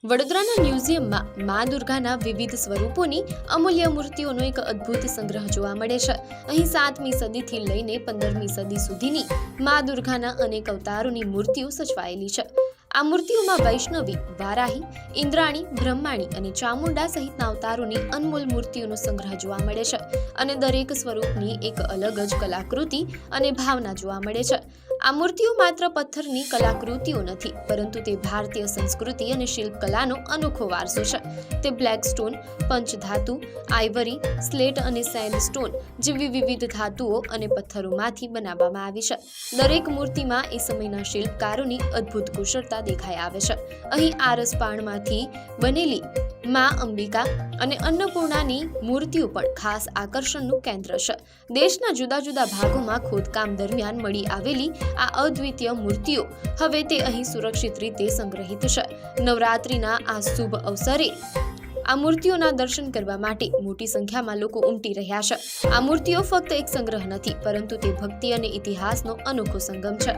વડોદરાના મ્યુઝિયમમાં મા દુર્ગાના વિવિધ સ્વરૂપોની અમૂલ્ય મૂર્તિઓનો એક અદ્ભુત સંગ્રહ જોવા મળે છે. અહીં 7મી સદીથી લઈને 15મી સદી સુધીની મા દુર્ગાના અનેક અવતારોની મૂર્તિઓ સચવાયેલી છે. આ મૂર્તિઓમાં વૈષ્ણવી, વારાહી, ઇન્દ્રાણી, બ્રહ્માણી અને ચામુંડા સહિતના અવતારોની અનમોલ મૂર્તિઓનો સંગ્રહ જોવા મળે છે અને દરેક સ્વરૂપની એક અલગ જ કલાકૃતિ અને ભાવના જોવા મળે છે. આ મૂર્તિઓ માત્ર પથ્થરની કલાકૃતિઓ નથી, પરંતુ તે ભારતીય સંસ્કૃતિ અને શિલ્પકલાનો અનોખો વારસો છે. તે બ્લેક સ્ટોન, પંચધાતુ, આઇવરી, સ્લેટ અને સેન્ડસ્ટોન જેવી વિવિધ ધાતુઓ અને પથ્થરોમાંથી બનાવવામાં આવી છે. દરેક મૂર્તિમાં એ સમયના શિલ્પકારોની અદ્ભુત કુશળતા દેખાઈ આવે છે. અહીં આરસપાણમાંથી બનેલી મા અંબિકા અને અન્નપૂર્ણાની મૂર્તિઓ પણ ખાસ આકર્ષણનું કેન્દ્ર છે. દેશના જુદા જુદા ભાગોમાં ખોદકામ દરમિયાન મળી આવેલી આ અદ્વિતીય મૂર્તિઓ હવે તે અહીં સુરક્ષિત રીતે સંગ્રહિત છે. નવરાત્રિના આ શુભ અવસરે આ મૂર્તિઓના દર્શન કરવા માટે મોટી સંખ્યામાં લોકો ઉમટી રહ્યા છે. આ મૂર્તિઓ ફક્ત એક સંગ્રહ નથી, પરંતુ તે ભક્તિ અને ઇતિહાસનો અનોખો સંગમ છે.